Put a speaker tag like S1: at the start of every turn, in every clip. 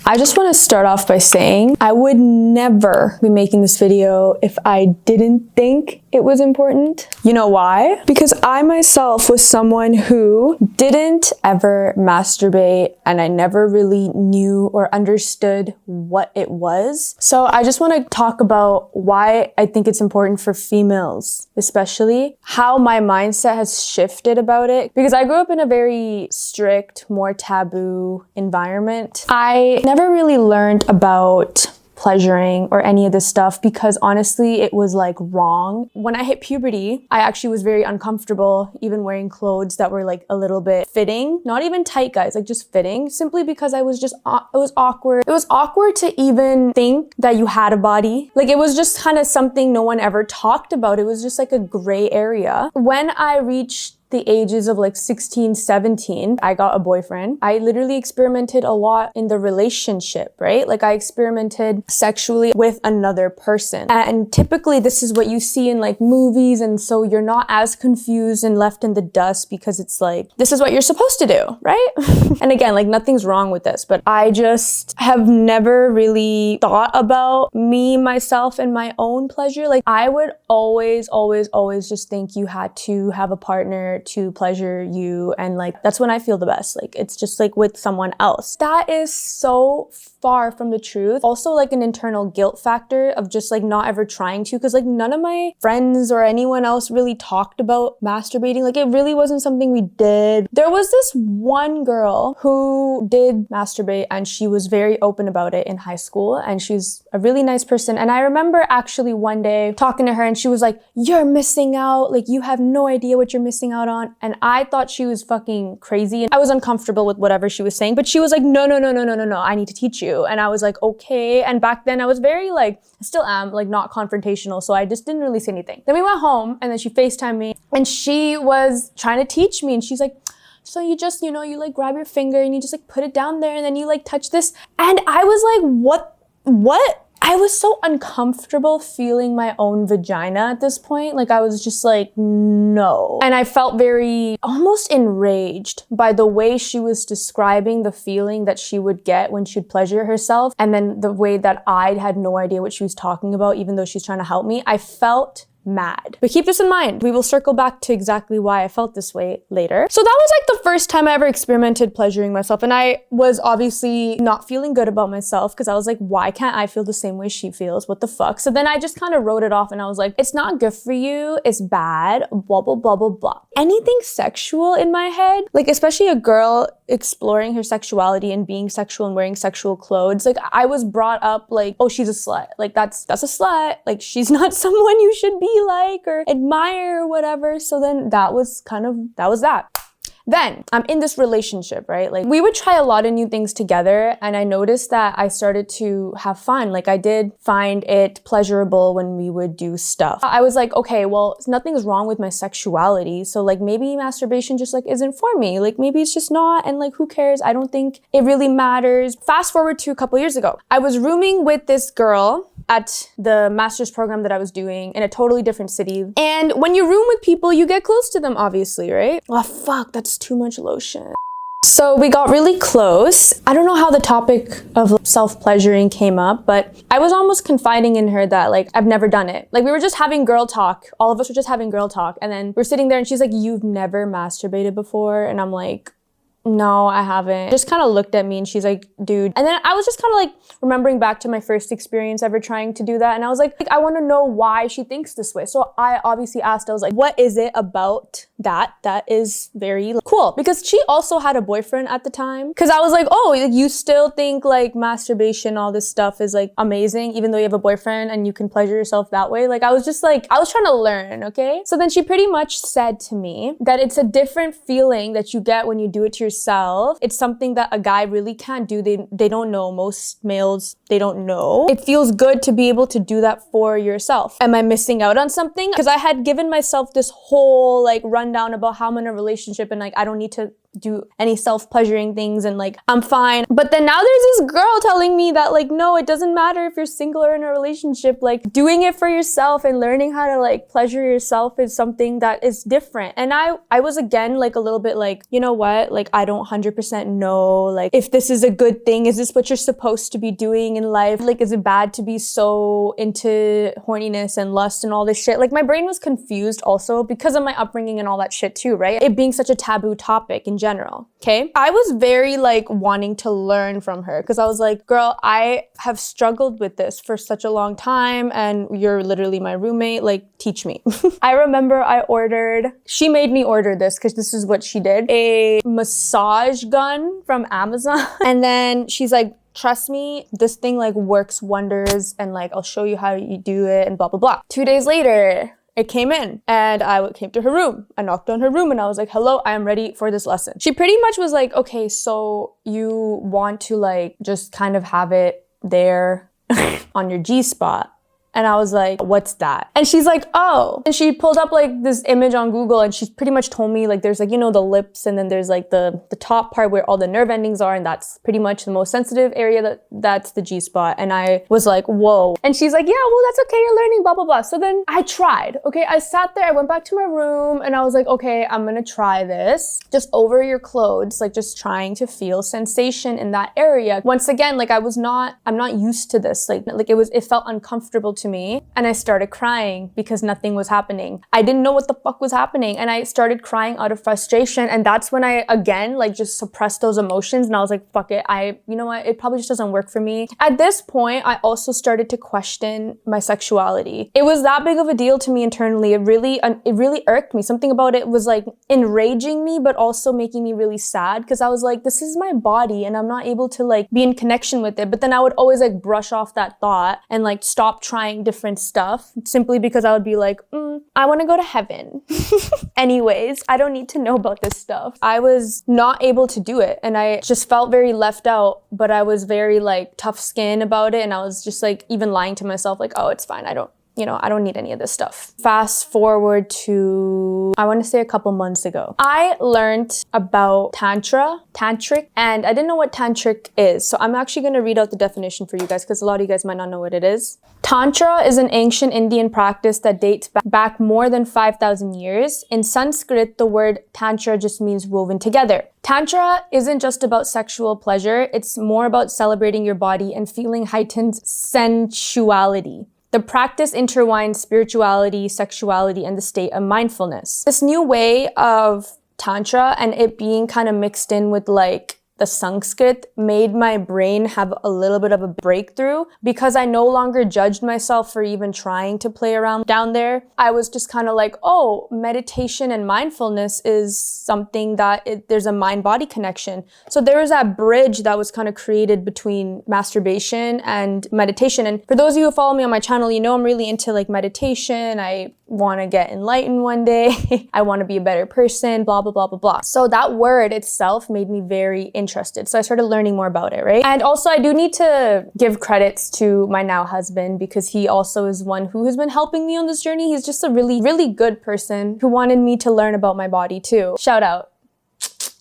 S1: I just want to start off by saying I would never be making this video if I didn't think it was important. You know why? Because I myself was someone who didn't ever masturbate, and I never really knew or understood what it was. So I just want to talk about why I think it's important for females, especially how my mindset has shifted about it. Because I grew up in a very strict, more taboo environment. I never really learned about pleasuring or any of this stuff because honestly it was like wrong. When I hit puberty, I actually was very uncomfortable even wearing clothes that were like a little bit fitting, not even tight, guys, like just fitting, simply because I was just it was awkward. It was awkward to even think that you had a body. Like it was just kind of something no one ever talked about. It was just like a gray area. When I reached the ages of like 16, 17, I got a boyfriend. I literally experimented a lot in the relationship, right? Like I experimented sexually with another person. And typically this is what you see in like movies, and so you're not as confused and left in the dust because it's like, this is what you're supposed to do, right? And again, like nothing's wrong with this, but I just have never really thought about me, myself, and my own pleasure. Like I would always just think you had to have a partner to pleasure you, and like that's when I feel the best. Like it's just like with someone else. That is so far from the truth. Also like an internal guilt factor of just like not ever trying to, because like none of my friends or anyone else really talked about masturbating. Like it really wasn't something we did. There was this one girl who did masturbate and she was very open about it in high school, and she's a really nice person. And I remember actually one day talking to her and she was like, "You're missing out. Like you have no idea what you're missing out on." And I thought she was fucking crazy, and I was uncomfortable with whatever she was saying, but she was like, no, I need to teach you. And I was like, okay. And back then I was very like, I still am like not confrontational, so I just didn't really say anything. Then we went home and then she FaceTimed me and she was trying to teach me, and she's like, so you just, you like grab your finger and you just like put it down there and then you like touch this. And I was like, what? I was so uncomfortable feeling my own vagina at this point. Like I was just like, no. And I felt very almost enraged by the way she was describing the feeling that she would get when she'd pleasure herself. And then the way that I had no idea what she was talking about, even though she's trying to help me. I felt mad. But keep this in mind. We will circle back to exactly why I felt this way later. So that was like the first time I ever experimented pleasuring myself. And I was obviously not feeling good about myself because I was like, why can't I feel the same way she feels? What the fuck? So then I just kind of wrote it off and I was like, it's not good for you. It's bad. Blah, blah, blah, blah, blah. Anything sexual in my head, like especially a girl exploring her sexuality and being sexual and wearing sexual clothes. Like I was brought up like, oh, she's a slut. Like that's a slut. Like she's not someone you should be like or admire or whatever. So then that was that. Then I'm in this relationship, right? Like we would try a lot of new things together, and I noticed that I started to have fun. Like I did find it pleasurable when we would do stuff. I was like, okay, well, nothing's wrong with my sexuality. So like maybe masturbation just like isn't for me. Like maybe it's just not, and like who cares? I don't think it really matters. Fast forward to a couple years ago. I was rooming with this girl at the master's program that I was doing in a totally different city. And when you room with people, you get close to them, obviously, right? Oh, fuck, that's too much lotion. So we got really close. I don't know how the topic of self-pleasuring came up, but I was almost confiding in her that like, I've never done it. Like we were just having girl talk. All of us were just having girl talk. And then we're sitting there and she's like, you've never masturbated before? And I'm like, no, I haven't. Just kind of looked at me and she's like, dude. And then I was just kind of like remembering back to my first experience ever trying to do that. And I was like, I want to know why she thinks this way. So I obviously asked, I was like, what is it about that is very cool? Because she also had a boyfriend at the time. Because I was like, oh, like, you still think like masturbation, all this stuff is like amazing, even though you have a boyfriend and you can pleasure yourself that way. Like I was just like, I was trying to learn, okay? So then she pretty much said to me that it's a different feeling that you get when you do it to yourself. It's something that a guy really can't do. They don't know. Most males, they don't know. It feels good to be able to do that for yourself. Am I missing out on something? Because I had given myself this whole like rundown about how I'm in a relationship and like I don't need to do any self-pleasuring things and like I'm fine. But then now there's this girl telling me that like, no, it doesn't matter if you're single or in a relationship. Like doing it for yourself and learning how to like pleasure yourself is something that is different. And I was again like a little bit like, you know what? Like I don't 100% know like if this is a good thing. Is this what you're supposed to be doing in life? Like is it bad to be so into horniness and lust and all this shit? Like my brain was confused also because of my upbringing and all that shit too, right? It being such a taboo topic in general, okay? I was very like wanting to learn from her because I was like, girl, I have struggled with this for such a long time and you're literally my roommate, like teach me. I remember she made me order this because this is what she did, a massage gun from Amazon. And then she's like, trust me, this thing like works wonders and like I'll show you how you do it and blah, blah, blah. 2 days later, it came in and I came to her room. I knocked on her room and I was like, hello, I am ready for this lesson. She pretty much was like, okay, so you want to like just kind of have it there on your G-spot. And I was like, what's that? And she's like, oh. And she pulled up like this image on Google and she pretty much told me like there's like, you know, the lips and then there's like the top part where all the nerve endings are and that's pretty much the most sensitive area, that's the G-spot. And I was like, whoa. And she's like, yeah, well, that's okay, you're learning, blah, blah, blah. So then I tried, okay? I sat there, I went back to my room and I was like, okay, I'm gonna try this. Just over your clothes, like just trying to feel sensation in that area. Once again, like I'm not used to this. Like it felt uncomfortable to me and I started crying because nothing was happening. I didn't know what the fuck was happening and I started crying out of frustration and that's when I again like just suppressed those emotions and I was like, fuck it, you know what, it probably just doesn't work for me. At this point, I also started to question my sexuality. It was that big of a deal to me internally. It really irked me. Something about it was like enraging me but also making me really sad because I was like, this is my body and I'm not able to like be in connection with it. But then I would always like brush off that thought and like stop trying different stuff simply because I would be like, I want to go to heaven. Anyways, I don't need to know about this stuff. I was not able to do it and I just felt very left out, but I was very like tough skin about it and I was just like even lying to myself like, oh, it's fine. I don't need any of this stuff. Fast forward to, I want to say a couple months ago. I learned about tantric, and I didn't know what tantric is. So I'm actually going to read out the definition for you guys because a lot of you guys might not know what it is. Tantra is an ancient Indian practice that dates back more than 5,000 years. In Sanskrit, the word tantra just means woven together. Tantra isn't just about sexual pleasure. It's more about celebrating your body and feeling heightened sensuality. The practice intertwines spirituality, sexuality, and the state of mindfulness. This new way of Tantra and it being kind of mixed in with like the Sanskrit made my brain have a little bit of a breakthrough because I no longer judged myself for even trying to play around down there. I was just kind of like, oh, meditation and mindfulness is something that there's a mind-body connection. So there was that bridge that was kind of created between masturbation and meditation. And for those of you who follow me on my channel, you know I'm really into like meditation. I want to get enlightened one day. I want to be a better person, blah, blah, blah, blah, blah. So that word itself made me very interested. So I started learning more about it, right? And also I do need to give credits to my now husband because he also is one who has been helping me on this journey. He's just a really, really good person who wanted me to learn about my body too. Shout out.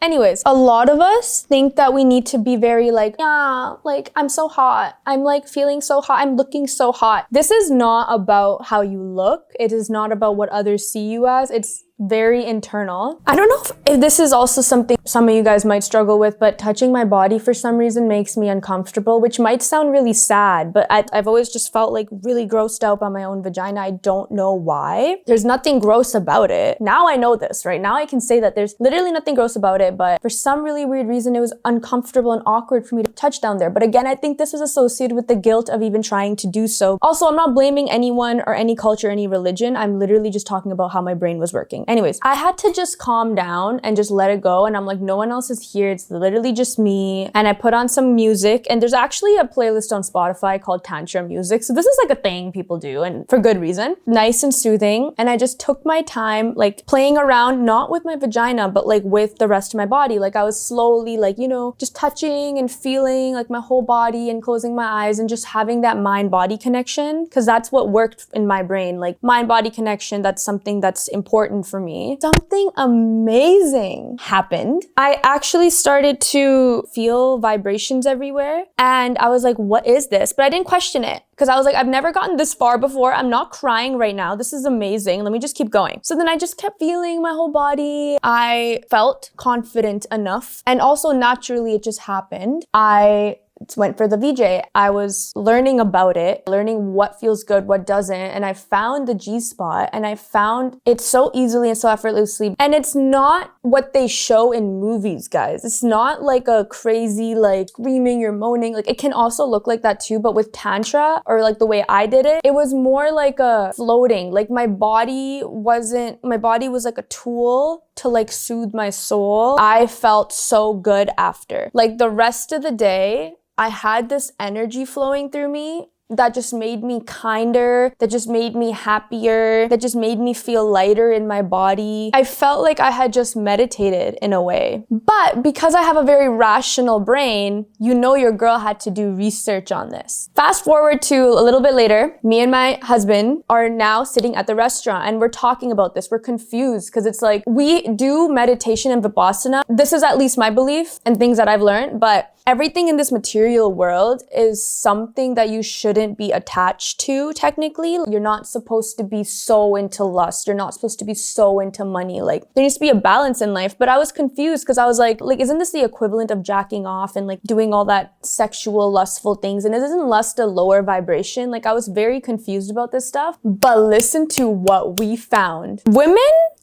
S1: Anyways, a lot of us think that we need to be very like, yeah, like I'm so hot. I'm like feeling so hot. I'm looking so hot. This is not about how you look. It is not about what others see you as. It's very internal. I don't know if this is also something some of you guys might struggle with, but touching my body for some reason makes me uncomfortable, which might sound really sad, but I've always just felt like really grossed out by my own vagina. I don't know why. There's nothing gross about it. Now I know this, right? Now I can say that there's literally nothing gross about it, but for some really weird reason, it was uncomfortable and awkward for me to touch down there. But again, I think this is associated with the guilt of even trying to do so. Also, I'm not blaming anyone or any culture, any religion. I'm literally just talking about how my brain was working. Anyways, I had to just calm down and just let it go. And I'm like, no one else is here. It's literally just me. And I put on some music. And there's actually a playlist on Spotify called Tantra music. So this is like a thing people do and for good reason. Nice and soothing. And I just took my time, like playing around, not with my vagina, but like with the rest of my body. Like I was slowly like, you know, just touching and feeling like my whole body and closing my eyes and just having that mind-body connection. Cause that's what worked in my brain. Like mind-body connection, that's something that's important for for me, something amazing happened. I actually started to feel vibrations everywhere, and I was like, what is this? But I didn't question it because I was like, I've never gotten this far before. I'm not crying right now. This is amazing. Let me just keep going. So then I just kept feeling my whole body. I felt confident enough, and also naturally it just happened. I went for the VJ. I was learning about it, learning what feels good, what doesn't, and I found the G-spot, and I found it so easily and so effortlessly. And it's not what they show in movies, guys. It's not like a crazy, like screaming, you're moaning. Like, it can also look like that too, but with Tantra, or like the way I did it, it was more like a floating. Like my body was like a tool to like soothe my soul. I felt so good after. Like the rest of the day, I had this energy flowing through me that just made me kinder, that just made me happier, that just made me feel lighter in my body. I felt like I had just meditated in a way. But because I have a very rational brain, you know your girl had to do research on this. Fast forward to a little bit later, me and my husband are now sitting at the restaurant and we're talking about this. We're confused because it's like, we do meditation and Vipassana. This is at least my belief and things that I've learned, but everything in this material world is something that you shouldn't be attached to, technically. You're not supposed to be so into lust. You're not supposed to be so into money. Like, there needs to be a balance in life. But I was confused because I was like, isn't this the equivalent of jacking off and like doing all that sexual, lustful things? And isn't lust a lower vibration? Like, I was very confused about this stuff. But listen to what we found. Women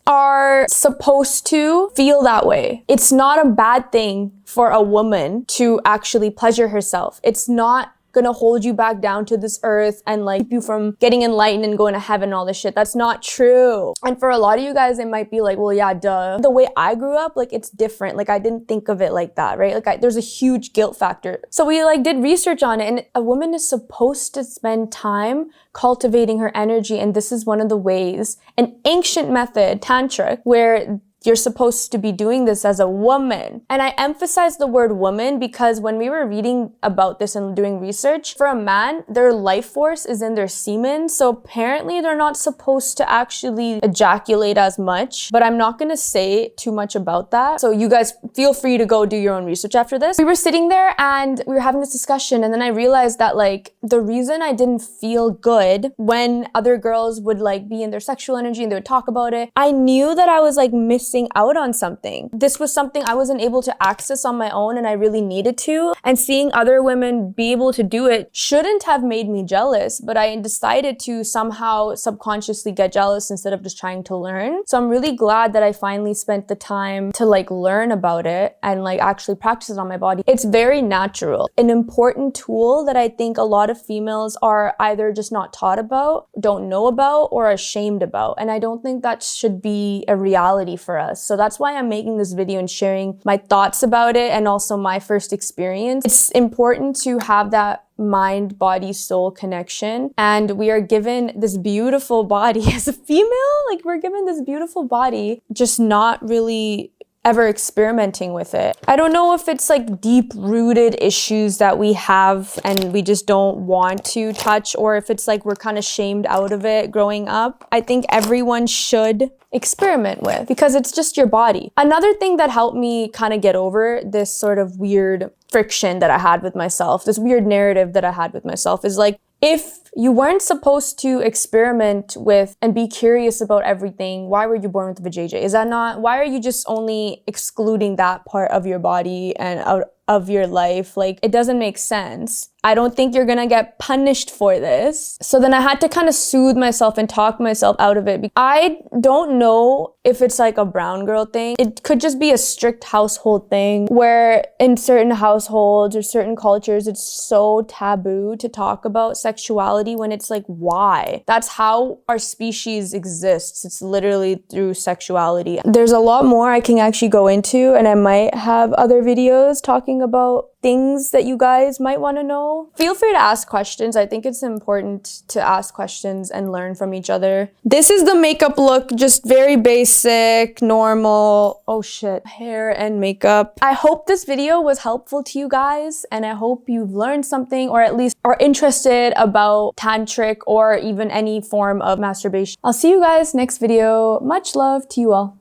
S1: are supposed to feel that way. It's not a bad thing for a woman to actually pleasure herself. It's not gonna hold you back down to this earth and like keep you from getting enlightened and going to heaven and all this shit. That's not true. And for a lot of you guys, it might be like, well, yeah, duh. The way I grew up, like, it's different. Like, I didn't think of it like that, right? Like, there's a huge guilt factor. So we like did research on it, and a woman is supposed to spend time cultivating her energy. And this is one of the ways, an ancient method, tantric, where you're supposed to be doing this as a woman. And I emphasize the word woman because when we were reading about this and doing research, for a man, their life force is in their semen. So apparently they're not supposed to actually ejaculate as much, but I'm not gonna say too much about that. So you guys feel free to go do your own research after this. We were sitting there and we were having this discussion, and then I realized that like the reason I didn't feel good when other girls would like be in their sexual energy and they would talk about it, I knew that I was like missing out on something. This was something I wasn't able to access on my own, and I really needed to. And seeing other women be able to do it shouldn't have made me jealous, but I decided to somehow subconsciously get jealous instead of just trying to learn. So I'm really glad that I finally spent the time to like learn about it and like actually practice it on my body. It's very natural. An important tool that I think a lot of females are either just not taught about, don't know about, or ashamed about. And I don't think that should be a reality for us. So that's why I'm making this video and sharing my thoughts about it and also my first experience. It's important to have that mind, body, soul connection. And we are given this beautiful body as a female. Like, we're given this beautiful body, just not really ever experimenting with it. I don't know if it's like deep-rooted issues that we have and we just don't want to touch, or if it's like we're kind of shamed out of it growing up. I think everyone should experiment with, because it's just your body. Another thing that helped me kind of get over this sort of weird friction that I had with myself, this weird narrative that I had with myself, is like, if you weren't supposed to experiment with and be curious about everything, why were you born with the vajayjay? Is that not, why are you just only excluding that part of your body and out of your life? Like, it doesn't make sense. I don't think you're gonna get punished for this. So then I had to kind of soothe myself and talk myself out of it. I don't know if it's like a brown girl thing. It could just be a strict household thing where in certain households or certain cultures, it's so taboo to talk about sexuality, when it's like, why? That's how our species exists. It's literally through sexuality. There's a lot more I can actually go into, and I might have other videos talking talking about things that you guys might want to know. Feel free to ask questions. I think it's important to ask questions and learn from each other. This is the makeup look, just very basic, normal, oh shit, hair and makeup. I hope this video was helpful to you guys, and I hope you've learned something, or at least are interested about tantric or even any form of masturbation. I'll see you guys next video. Much love to you all.